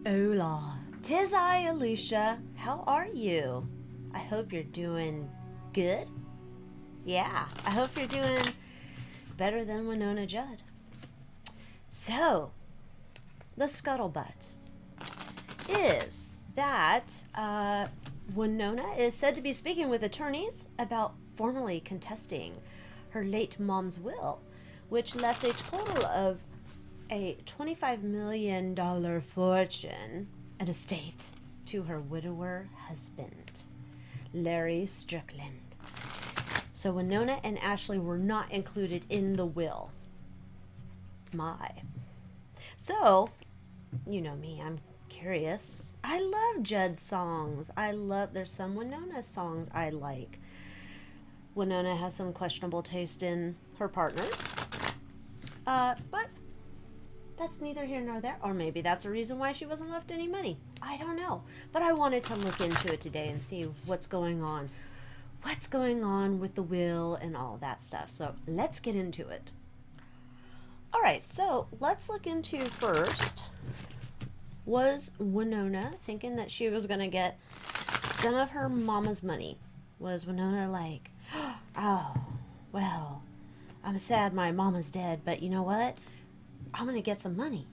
Hola, 'tis I, Alicia. How are you? I hope you're doing good. Yeah, I hope you're doing better than Naomi Judd. So, the scuttlebutt is that Winona is said to be speaking with attorneys about formally contesting her late mom's will, which left a total of a $25 million fortune and estate to her widower husband, Larry Strickland. So Winona and Ashley were not included in the will. My. So, you know me, I'm curious. I love Judd songs. There's some Winona songs I like. Winona has some questionable taste in her partners. But that's neither here nor there. Or maybe that's a reason why she wasn't left any money. I don't know. But I wanted to look into it today and see what's going on. What's going on with the will and all that stuff. So let's get into it. All right, so let's look into first. Was Winona thinking that she was going to get some of her mama's money? Was Winona like, oh, well, I'm sad my mama's dead, but you know what? I'm going to get some money.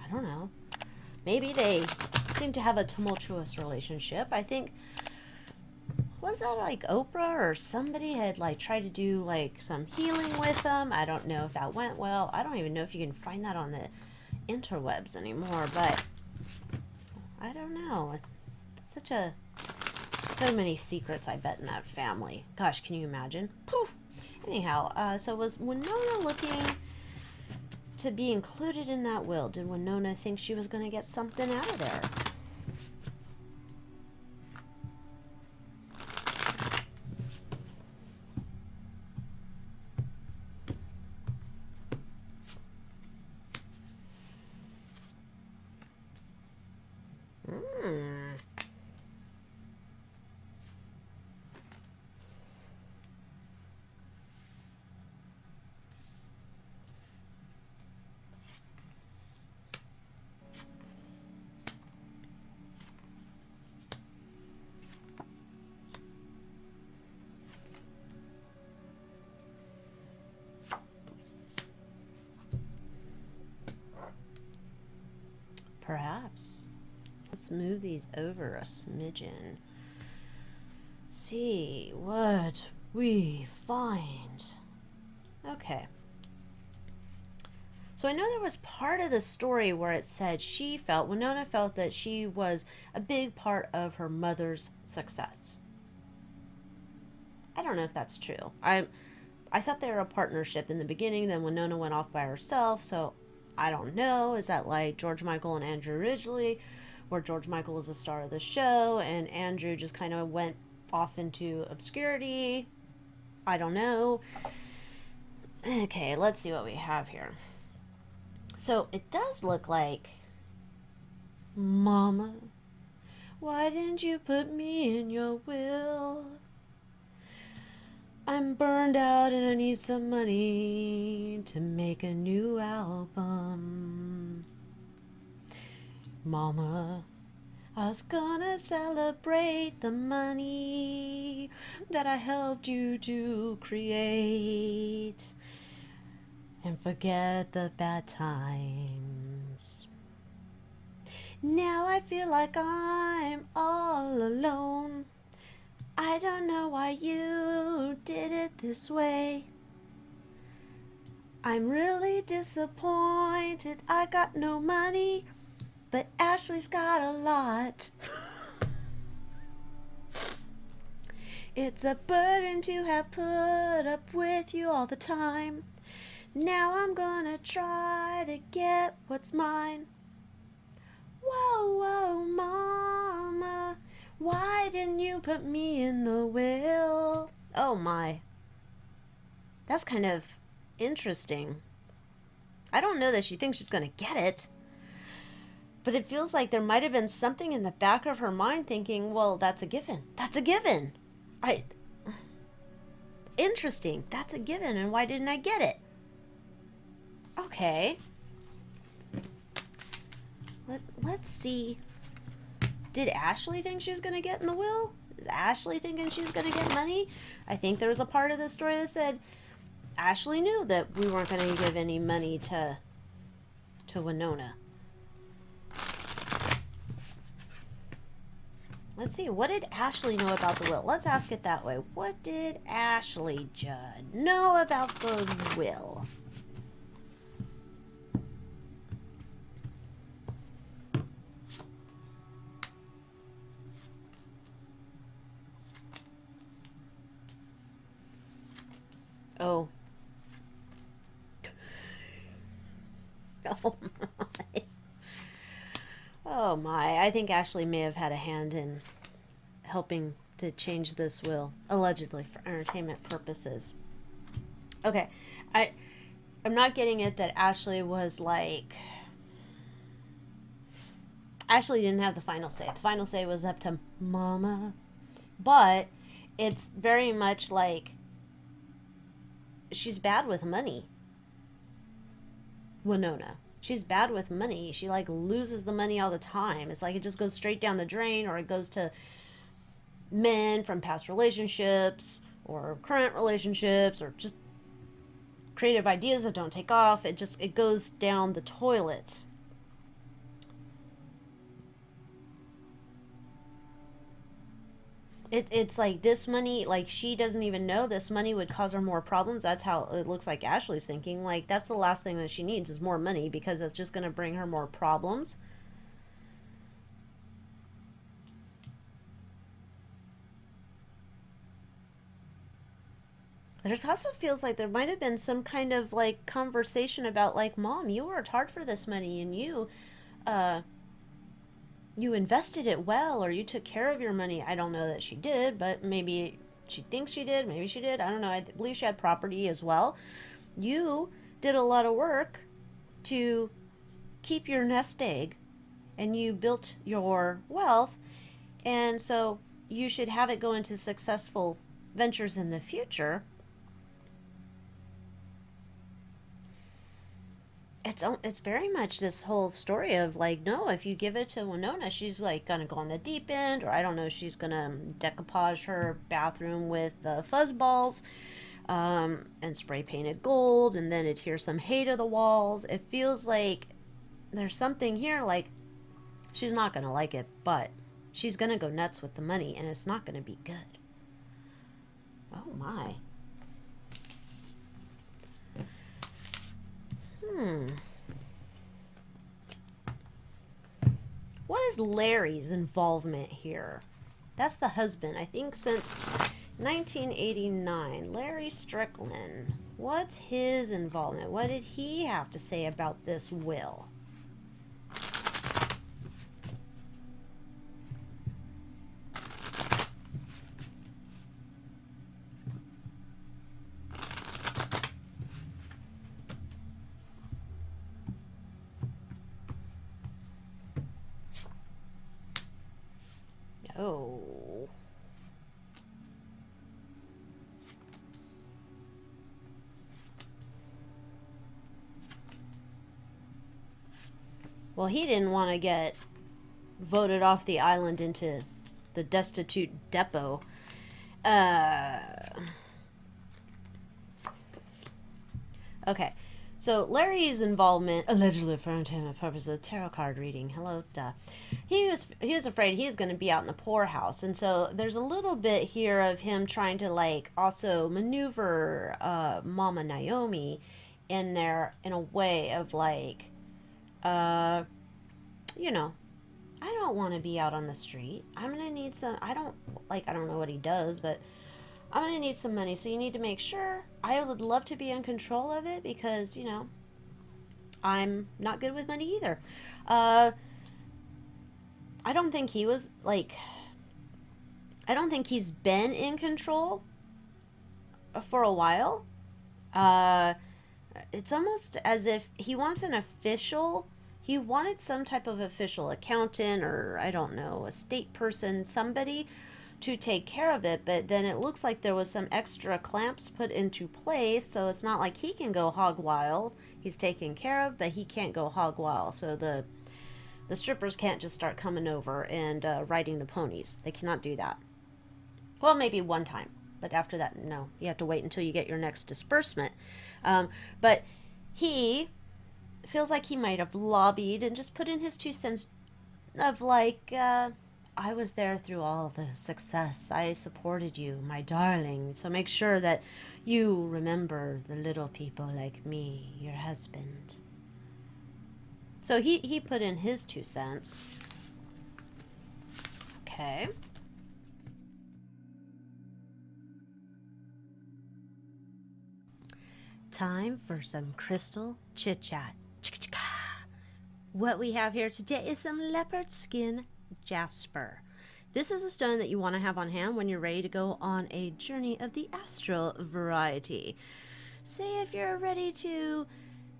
I don't know. Maybe they seem to have a tumultuous relationship. I think, was that like Oprah or somebody had like tried to do like some healing with them? I don't know if that went well. I don't even know if you can find that on the interwebs anymore, but I don't know. It's so many secrets, I bet, in that family. Gosh, can you imagine? Poof. Anyhow, so was Winona looking to be included in that will? Did Winona think she was going to get something out of there? Perhaps. Let's move these over a smidgen. See what we find. Okay. So I know there was part of the story where it said Winona felt that she was a big part of her mother's success. I don't know if that's true. I thought they were a partnership in the beginning, then Winona went off by herself, so I don't know. Is that like George Michael and Andrew Ridgeley, where George Michael was the star of the show and Andrew just kind of went off into obscurity? I don't know. Okay, let's see what we have here. So it does look like, Mama, why didn't you put me in your will? I'm burned out and I need some money to make a new album. Mama, I was gonna celebrate the money that I helped you to create and forget the bad times. Now I feel like I'm all alone. I don't know why you did it this way. I'm really disappointed I got no money, but Ashley's got a lot. It's a burden to have put up with you all the time. Now I'm gonna try to get what's mine. Whoa, whoa, Mama, why didn't you put me in the will? Oh my. That's kind of interesting. I don't know that she thinks she's going to get it, but it feels like there might have been something in the back of her mind thinking, well, that's a given. That's a given. Interesting. That's a given, and why didn't I get it? Okay. Let's see. Did Ashley think she was going to get in the will? Is Ashley thinking she's going to get money? I think there was a part of the story that said Ashley knew that we weren't going to give any money to Winona. Let's see, what did Ashley know about the will? Let's ask it that way. What did Ashley Judd know about the will? Oh. Oh my. Oh my. I think Ashley may have had a hand in helping to change this will, allegedly, for entertainment purposes. Okay. I'm not getting it that Ashley was like... Ashley didn't have the final say. The final say was up to Mama. But it's very much like she's bad with money. Winona. She's bad with money. She like loses the money all the time. It's like it just goes straight down the drain, or it goes to men from past relationships or current relationships, or just creative ideas that don't take off. It goes down the toilet. It's like this money, like she doesn't even know this money would cause her more problems. That's how it looks like Ashley's thinking. Like, that's the last thing that she needs is more money, because it's just going to bring her more problems. There's also feels like there might have been some kind of like conversation about like, Mom, you worked hard for this money, and you invested it well, or you took care of your money. I don't know that she did, but maybe she thinks she did. Maybe she did. I don't know. I believe she had property as well. You did a lot of work to keep your nest egg, and you built your wealth, and so you should have it go into successful ventures in the future. It's very much this whole story of like, no, if you give it to Winona, she's like gonna go on the deep end, or I don't know, she's gonna decoupage her bathroom with fuzz balls, and spray paint it gold, and then adhere some hay to the walls. It feels like there's something here, like she's not gonna like it, but she's gonna go nuts with the money, and it's not gonna be good. Oh my. What is Larry's involvement here? That's the husband, I think, since 1989. Larry Strickland. What's his involvement? What did he have to say about this will? Oh. Well, he didn't want to get voted off the island into the destitute depot. Okay. So Larry's involvement, allegedly for entertainment purposes, tarot card reading. Hello, duh. He was afraid he was going to be out in the poorhouse, and so there's a little bit here of him trying to like also maneuver Mama Naomi in there in a way of like, you know, I don't want to be out on the street. I'm gonna need some. I don't know what he does, but I'm going to need some money, so you need to make sure. I would love to be in control of it because, you know, I'm not good with money either. I don't think he was, like, I don't think he's been in control for a while. It's almost as if he wants an official, he wanted some type of official accountant or, I don't know, a state person, somebody to take care of it, but then it looks like there was some extra clamps put into place, so it's not like he can go hog wild. He's taken care of, but he can't go hog wild. So the The strippers can't just start coming over and riding the ponies. They cannot do that. Well, maybe one time, but after that, no. You have to wait until you get your next disbursement. But he feels like he might have lobbied and just put in his 2 cents of like, I was there through all the success. I supported you, my darling. So make sure that you remember the little people like me, your husband. So he put in his 2 cents. Okay. Time for some crystal chit-chat. What we have here today is some leopard skin jasper. This is a stone that you want to have on hand when you're ready to go on a journey of the astral variety. Say if you're ready to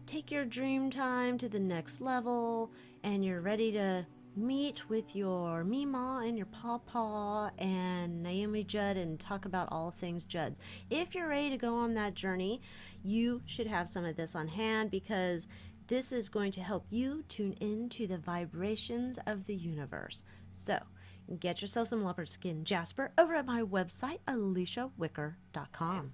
take your dream time to the next level and you're ready to meet with your Mima and your Pawpaw and Naomi Judd and talk about all things Judd. If you're ready to go on that journey, you should have some of this on hand because this is going to help you tune into the vibrations of the universe. So, get yourself some leopard skin jasper over at my website, AliciaWicker.com.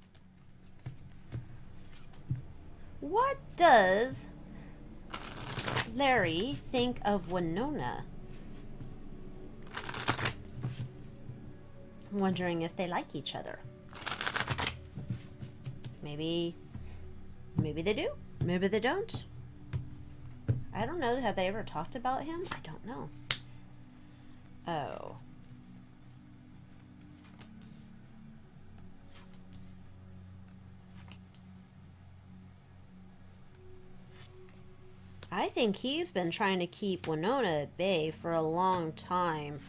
What does Larry think of Winona? I'm wondering if they like each other. Maybe they do. Maybe they don't. I don't know. Have they ever talked about him? I don't know. Oh. I think he's been trying to keep Winona at bay for a long time.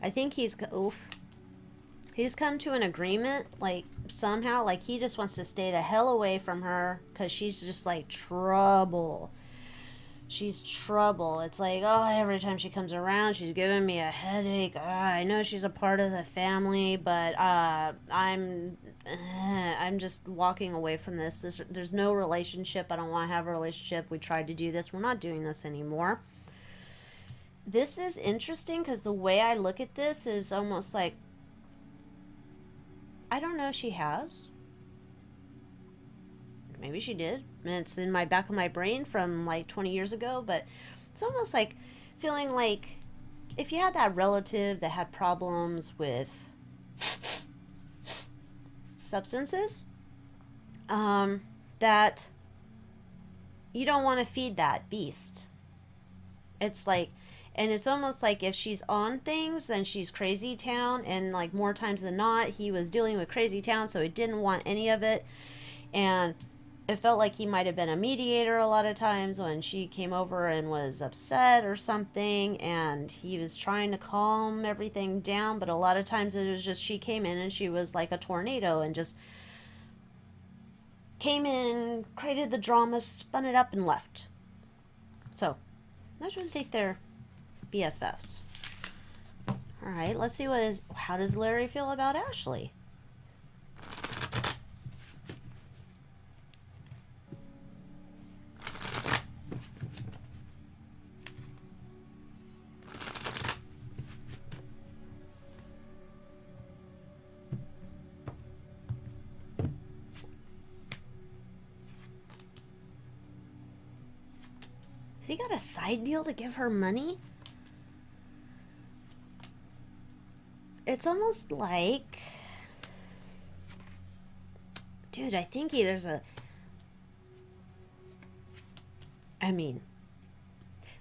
I think he's come to an agreement, like, somehow, like, he just wants to stay the hell away from her, because she's just, like, trouble. She's trouble. It's like, oh, every time she comes around, she's giving me a headache. I know she's a part of the family, but, I'm just walking away from this. There's no relationship. I don't want to have a relationship. We tried to do this. We're not doing this anymore. This is interesting, because the way I look at this is almost like, I don't know if she has. Maybe she did. And it's in my back of my brain from like 20 years ago. But it's almost like feeling like if you had that relative that had problems with substances, that you don't want to feed that beast. It's like, and it's almost like if she's on things, then she's crazy town. And like more times than not, he was dealing with crazy town, so he didn't want any of it. And it felt like he might have been a mediator a lot of times when she came over and was upset or something. And he was trying to calm everything down. But a lot of times it was just she came in and she was like a tornado and just came in, created the drama, spun it up, and left. So I don't think they're BFFs. Alright, let's see how does Larry feel about Ashley? Has he got a side deal to give her money? It's almost like, dude, I think there's a, I mean,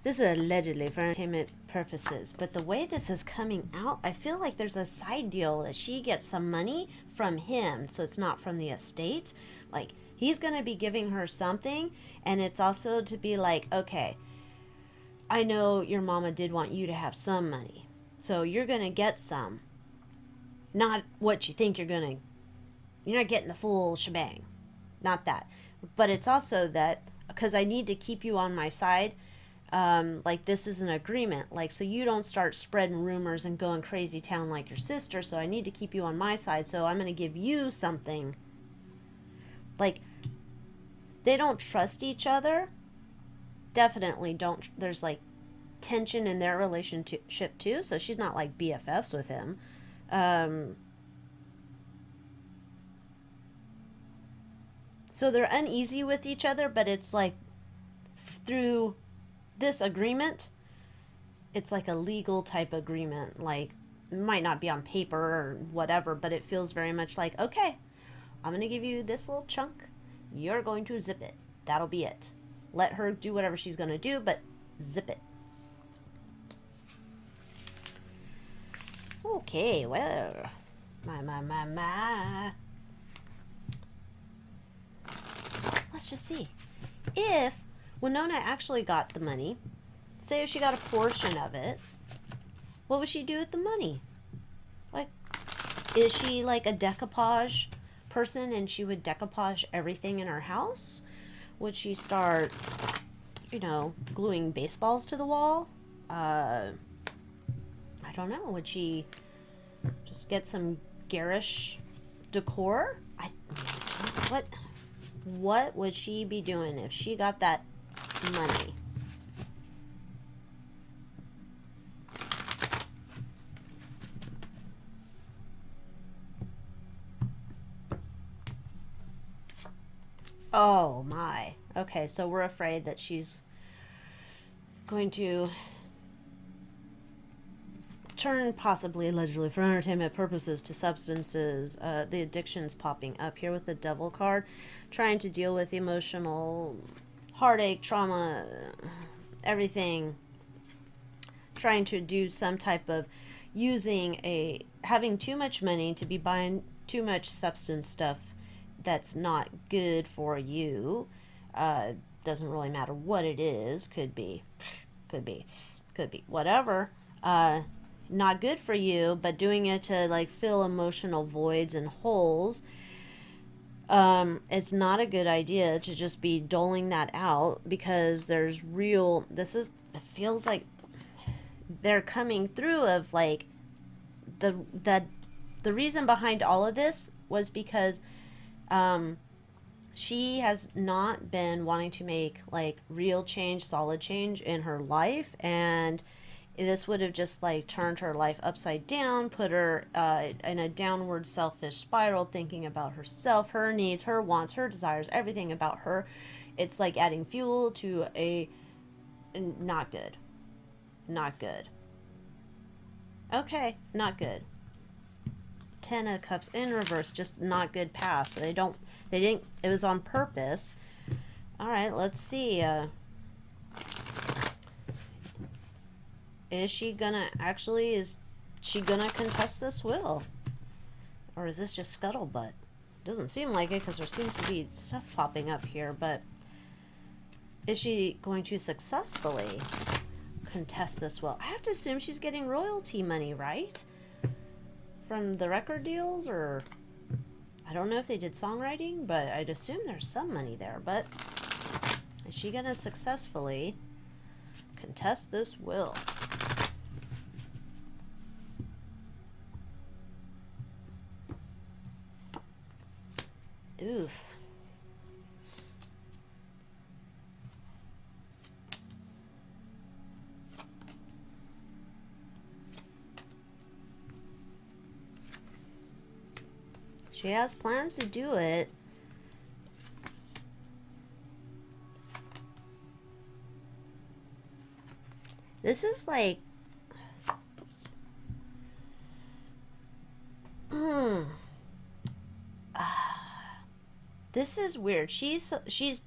this is allegedly for entertainment purposes, but the way this is coming out, I feel like there's a side deal that she gets some money from him, so it's not from the estate. Like, he's going to be giving her something, and it's also to be like, okay, I know your mama did want you to have some money, so you're going to get some. Not what you think you're not getting the full shebang. Not that. But it's also that, because I need to keep you on my side, like this is an agreement. Like, so you don't start spreading rumors and going crazy town like your sister, so I need to keep you on my side, so I'm going to give you something. Like, they don't trust each other. Definitely don't. There's like, tension in their relationship too, so she's not like BFFs with him. So they're uneasy with each other, but it's like through this agreement, it's like a legal type agreement. Like, it might not be on paper or whatever, but it feels very much like, okay, I'm going to give you this little chunk. You're going to zip it. That'll be it. Let her do whatever she's going to do, but zip it. Okay, well, my. Let's just see. If Winona actually got the money, say if she got a portion of it, what would she do with the money? Like, is she like a decoupage person and she would decoupage everything in her house? Would she start, gluing baseballs to the wall? I don't know. Would she just get some garish decor? What would she be doing if she got that money? Oh my. Okay, so we're afraid that she's going to turn, possibly, allegedly, for entertainment purposes to substances. The addiction's popping up here with the devil card, trying to deal with emotional heartache, trauma, everything, trying to do some type of having too much money to be buying too much substance stuff that's not good for you. Doesn't really matter what it is. Could be whatever. Not good for you, but doing it to like fill emotional voids and holes. It's not a good idea to just be doling that out, because it feels like they're coming through of like the reason behind all of this was because she has not been wanting to make like real change, solid change in her life, and this would have just like turned her life upside down, put her in a downward selfish spiral, thinking about herself, her needs, her wants, her desires, everything about her. It's like adding fuel to a not good. Okay, not good. 10 of Cups in reverse, just not good pass. So they didn't, it was on purpose. All right, let's see. Is she gonna contest this will? Or is this just scuttlebutt? Doesn't seem like it, because there seems to be stuff popping up here, but is she going to successfully contest this will? I have to assume she's getting royalty money, right? From the record deals, or I don't know if they did songwriting, but I'd assume there's some money there. But is she gonna successfully contest this will? Oof. She has plans to do it. This is like... This is weird. She's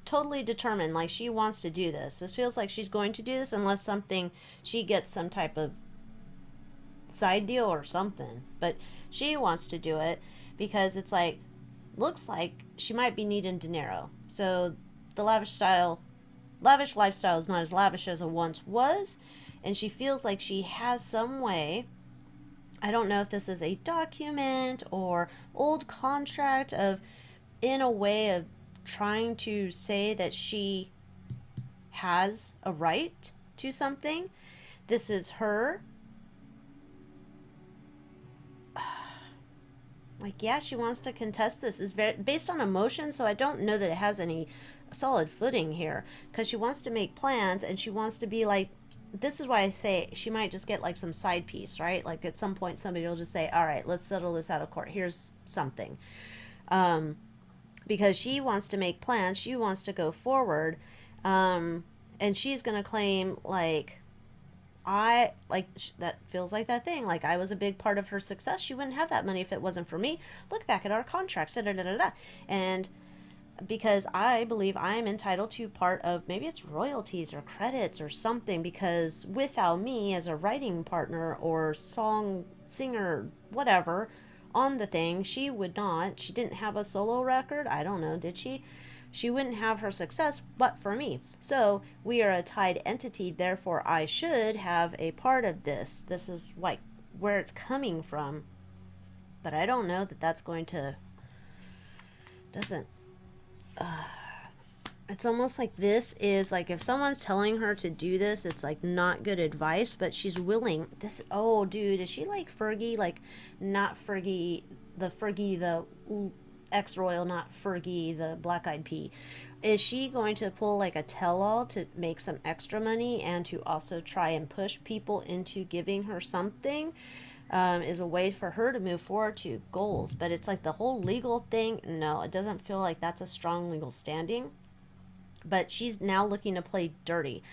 totally determined. Like, she wants to do this. It feels like she's going to do this unless she gets some type of side deal or something. But she wants to do it because it's like, looks like she might be needing dinero. So the lavish lifestyle is not as lavish as it once was. And she feels like she has some way, I don't know if this is a document or old contract in a way of trying to say that she has a right to something. This is her. Like, yeah, she wants to contest this. It's based on emotion, so I don't know that it has any solid footing here. Because she wants to make plans, and she wants to be like this is why I say she might just get like some side piece, right? Like at some point somebody will just say, all right, let's settle this out of court. Here's something. Um, because she wants to make plans, she wants to go forward. And she's going to claim like, that feels like that thing. Like I was a big part of her success. She wouldn't have that money if it wasn't for me. Look back at our contracts. Da, da, da, da, da. And because I believe I am entitled to part of, maybe it's royalties or credits or something, because without me as a writing partner or song singer, whatever, on the thing, she would not. She didn't have a solo record. I don't know, did she? She wouldn't have her success but for me. So we are a tied entity, therefore I should have a part of this. This is like where it's coming from. But I don't know that that's going to, doesn't, it's almost like this is like if someone's telling her to do this, it's like not good advice, but she's willing. This, oh dude, is she like Fergie? Like not Fergie, the ex-royal, not Fergie, the black-eyed pea. Is she going to pull like a tell-all to make some extra money and to also try and push people into giving her something? Is a way for her to move forward to goals. But it's like the whole legal thing, no, it doesn't feel like that's a strong legal standing. But she's now looking to play dirty.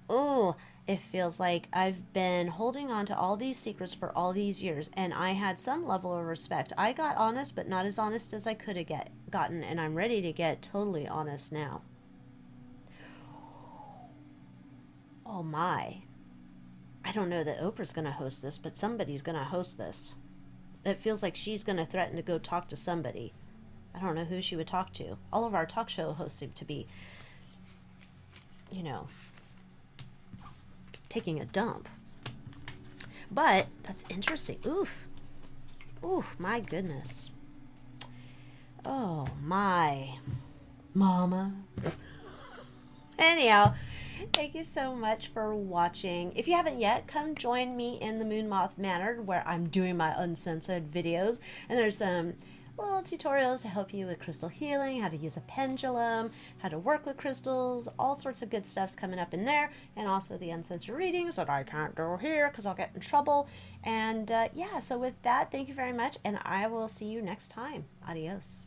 Oh, it feels like I've been holding on to all these secrets for all these years, and I had some level of respect. I got honest, but not as honest as I could have gotten, and I'm ready to get totally honest now. Oh my. I don't know that Oprah's going to host this, but somebody's going to host this. It feels like she's going to threaten to go talk to somebody. I don't know who she would talk to. All of our talk show hosts seem to be, you know, taking a dump. But that's interesting. Oof. Oof, my goodness. Oh, my. Mama. Anyhow, thank you so much for watching. If you haven't yet, come join me in the Moon Moth Manor where I'm doing my uncensored videos. And there's some little tutorials to help you with crystal healing, how to use a pendulum, how to work with crystals, all sorts of good stuff's coming up in there. And also the uncensored readings that I can't do here because I'll get in trouble. And yeah, so with that, thank you very much. And I will see you next time. Adios.